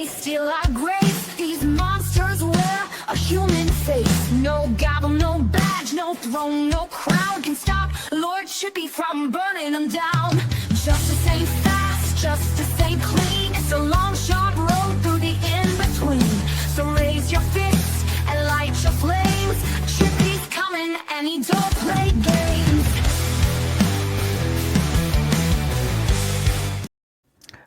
they steal our grace. These monsters wear a human face. No gavel, no badge, no throne, no crown can stop Lord Chippy from burning them down. Justice ain't fast, justice ain't clean. It's a long, sharp road through the in-between. So raise your fists and light your flames. Chippy's coming and he don't play games.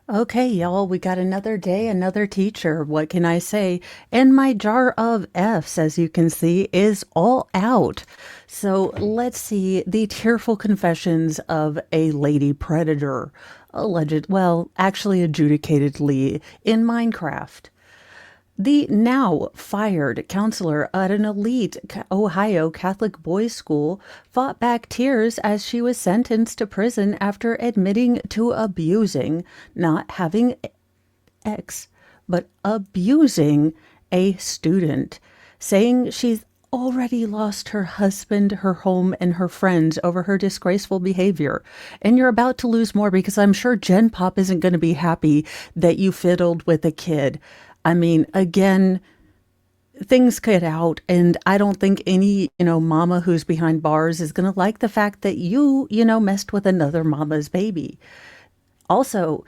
Okay, y'all, we got another day, another teacher. What can I say? And my jar of F's, as you can see, is all out. So let's see the tearful confessions of a lady predator, actually adjudicatedly in Minecraft. The now fired counselor at an elite Ohio Catholic boys' school fought back tears as she was sentenced to prison after admitting to abusing, not having X, but abusing a student, saying she's already lost her husband, her home, and her friends over her disgraceful behavior. And you're about to lose more because I'm sure Gen Pop isn't going to be happy that you fiddled with a kid. I mean, again, things get out, and I don't think any, mama who's behind bars is going to like the fact that you, messed with another mama's baby. Also,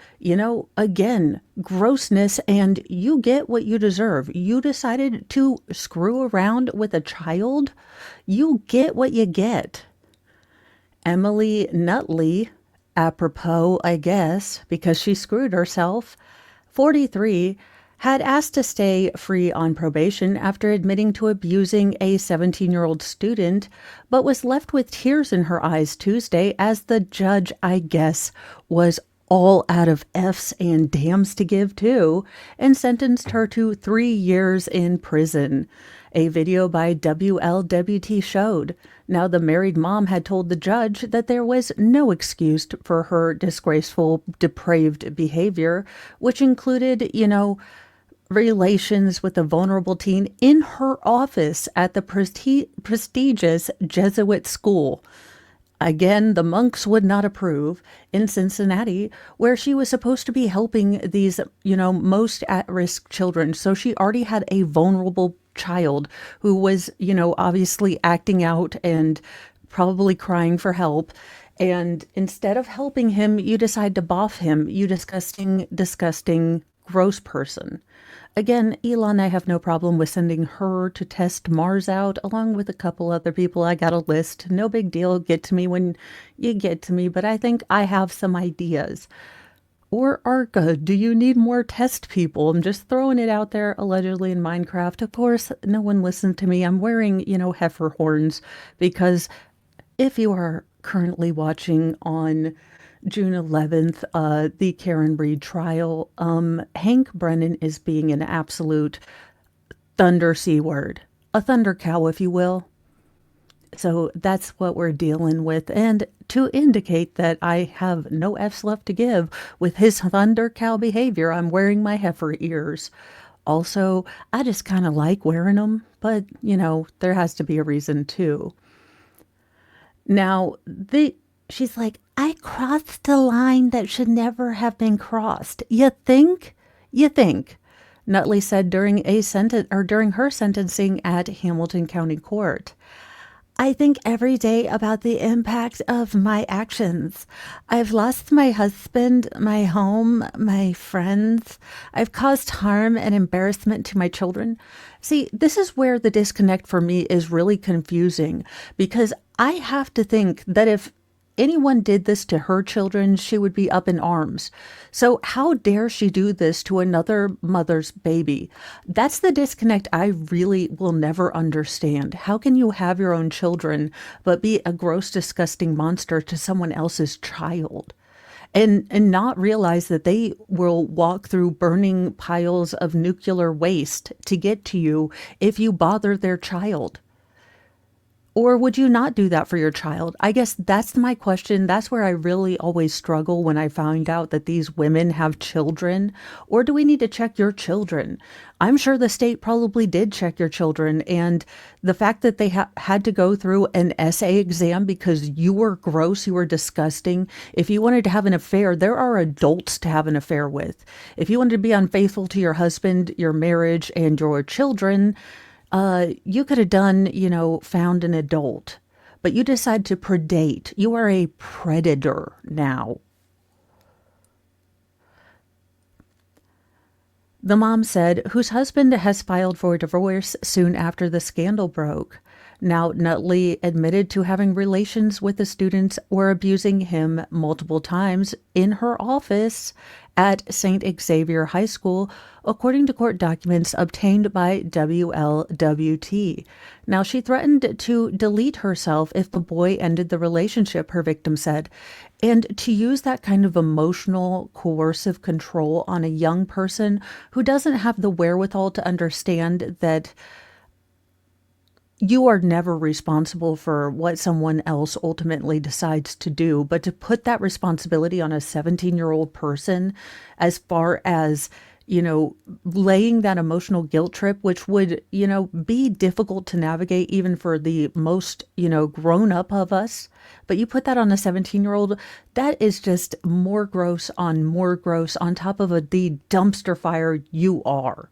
again, grossness, and you get what you deserve. You decided to screw around with a child. You get what you get. Emily Nutley, apropos, I guess, because she screwed herself, 43, had asked to stay free on probation after admitting to abusing a 17-year-old student, but was left with tears in her eyes Tuesday as the judge, I guess, was all out of F's and damns to give too, and sentenced her to 3 years in prison. A video by WLWT showed. Now, the married mom had told the judge that there was no excuse for her disgraceful, depraved behavior, which included, relations with a vulnerable teen in her office at the prestigious Jesuit school. Again, the monks would not approve in Cincinnati, where she was supposed to be helping these, most at-risk children. So she already had a vulnerable child who was, obviously acting out and probably crying for help. And instead of helping him, you decide to boff him, you disgusting, disgusting, gross person. Again, Elon, I have no problem with sending her to test Mars out, along with a couple other people. I got a list. No big deal. Get to me when you get to me, but I think I have some ideas. Or Arca, do you need more test people? I'm just throwing it out there, allegedly in Minecraft. Of course, no one listened to me. I'm wearing, heifer horns, because if you are currently watching on June 11th, the Karen Breed trial, Hank Brennan is being an absolute thunder C word, a thunder cow, if you will. So that's what we're dealing with. And to indicate that I have no F's left to give with his thunder cow behavior, I'm wearing my heifer ears. Also, I just kind of like wearing them, but, there has to be a reason too. Now, she's like, I crossed a line that should never have been crossed. You think? You think? Nutley said during her sentencing at Hamilton County Court. I think every day about the impact of my actions. I've lost my husband, my home, my friends. I've caused harm and embarrassment to my children. See, this is where the disconnect for me is really confusing, because I have to think that if anyone did this to her children, she would be up in arms. So how dare she do this to another mother's baby? That's the disconnect I really will never understand. How can you have your own children, but be a gross, disgusting monster to someone else's child? And not realize that they will walk through burning piles of nuclear waste to get to you if you bother their child. Or would you not do that for your child? I guess that's my question. That's where I really always struggle when I find out that these women have children. Or do we need to check your children? I'm sure the state probably did check your children. And the fact that they had to go through an essay exam because you were gross, you were disgusting. If you wanted to have an affair, there are adults to have an affair with. If you wanted to be unfaithful to your husband, your marriage, and your children, you could have done, found an adult, but you decide to predate. You are a predator now. The mom said, whose husband has filed for divorce soon after the scandal broke. Now, Nutley admitted to having relations with the students or abusing him multiple times in her office at St. Xavier High School, according to court documents obtained by WLWT. Now, she threatened to delete herself if the boy ended the relationship, her victim said. And to use that kind of emotional, coercive control on a young person who doesn't have the wherewithal to understand that you are never responsible for what someone else ultimately decides to do, but to put that responsibility on a 17-year-old person as far as, laying that emotional guilt trip, which would, be difficult to navigate even for the most, grown up of us. But you put that on a 17-year-old, that is just more gross on top of the dumpster fire you are.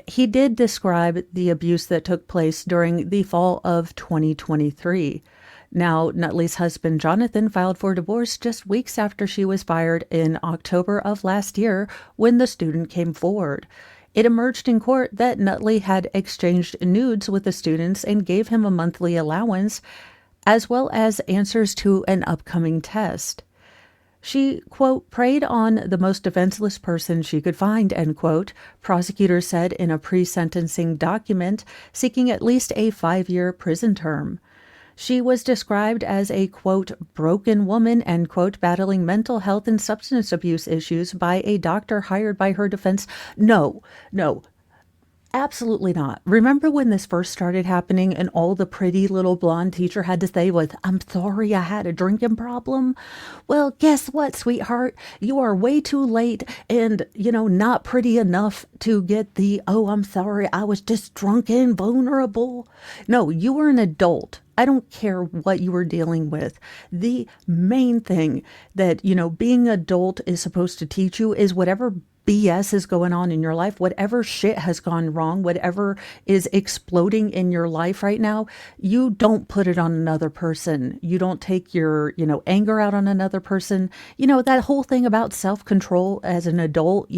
He did describe the abuse that took place during the fall of 2023. Now, Nutley's husband, Jonathan, filed for divorce just weeks after she was fired in October of last year when the student came forward. It emerged in court that Nutley had exchanged nudes with the students and gave him a monthly allowance, as well as answers to an upcoming test. She, quote, preyed on the most defenseless person she could find, end quote, prosecutors said in a pre-sentencing document seeking at least a 5-year prison term. She was described as a, quote, broken woman, end quote, battling mental health and substance abuse issues by a doctor hired by her defense. No. Absolutely not. Remember when this first started happening and all the pretty little blonde teacher had to say was, I'm sorry, I had a drinking problem? Well, guess what, sweetheart? You are way too late and, not pretty enough to get the, oh, I'm sorry, I was just drunk and vulnerable. No, you were an adult. I don't care what you were dealing with. The main thing that, being adult is supposed to teach you is whatever BS is going on in your life, whatever shit has gone wrong, whatever is exploding in your life right now, you don't put it on another person. You don't take your, anger out on another person. That whole thing about self-control as an adult,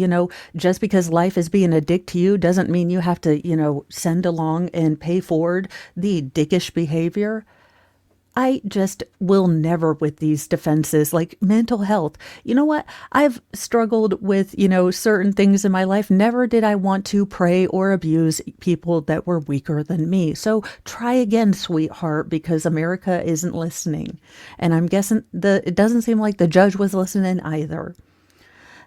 just because life is being a dick to you doesn't mean you have to, send along and pay forward the dickish behavior. I just will never with these defenses, like mental health. You know what? I've struggled with, certain things in my life. Never did I want to prey or abuse people that were weaker than me. So try again, sweetheart, because America isn't listening. And I'm guessing it doesn't seem like the judge was listening either.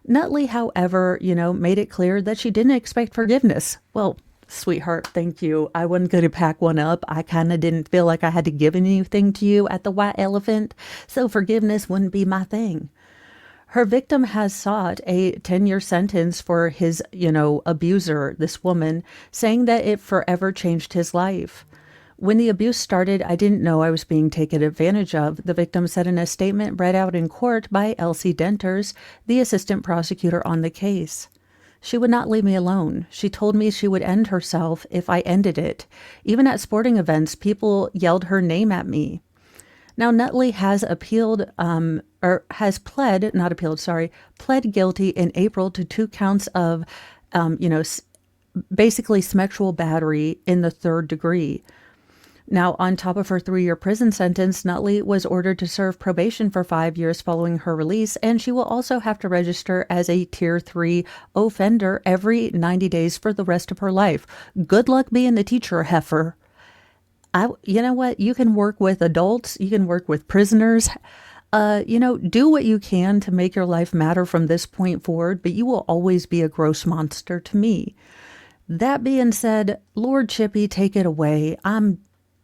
Nutley, however, made it clear that she didn't expect forgiveness. Well, sweetheart, thank you. I wasn't going to pack one up. I kind of didn't feel like I had to give anything to you at the White Elephant, so forgiveness wouldn't be my thing. Her victim has sought a 10-year sentence for his, abuser, this woman, saying that it forever changed his life. When the abuse started, I didn't know I was being taken advantage of, the victim said in a statement read out in court by Elsie Denters, the assistant prosecutor on the case. She would not leave me alone. She told me she would end herself if I ended it. Even at sporting events, people yelled her name at me. Now, Nutley has pled guilty in April to 2 counts of, basically sexual battery in the 3rd degree. Now, on top of her 3-year prison sentence, Nutley was ordered to serve probation for 5 years following her release, and she will also have to register as a Tier 3 offender every 90 days for the rest of her life. Good luck being a teacher, heifer. You know what? You can work with adults. You can work with prisoners. Do what you can to make your life matter from this point forward, but you will always be a gross monster to me. That being said, Lord Chippy, take it away.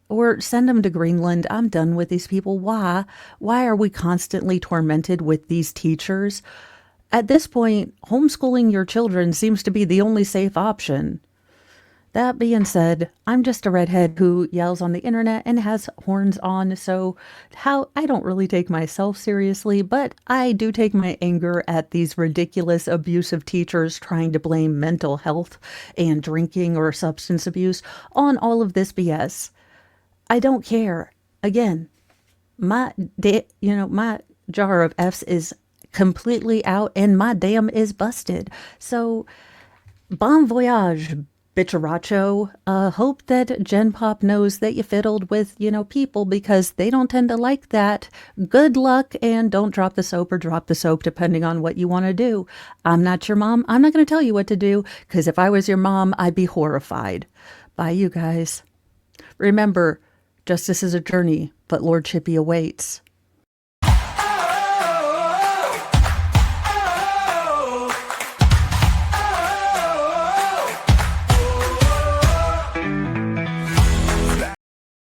Or send them to Greenland. I'm done with these people. Why? Why are we constantly tormented with these teachers? At this point, homeschooling your children seems to be the only safe option. That being said, I'm just a redhead who yells on the internet and has horns on, so how I don't really take myself seriously, but I do take my anger at these ridiculous abusive teachers trying to blame mental health and drinking or substance abuse on all of this BS. I don't care. Again, my jar of F's is completely out and my dam is busted. So bon voyage, bitcharacho. Hope that Gen Pop knows that you fiddled with, people because they don't tend to like that. Good luck and don't drop the soap or drop the soap depending on what you want to do. I'm not your mom. I'm not going to tell you what to do because if I was your mom, I'd be horrified. Bye, you guys. Remember, justice is a journey, but Lord Chippy awaits.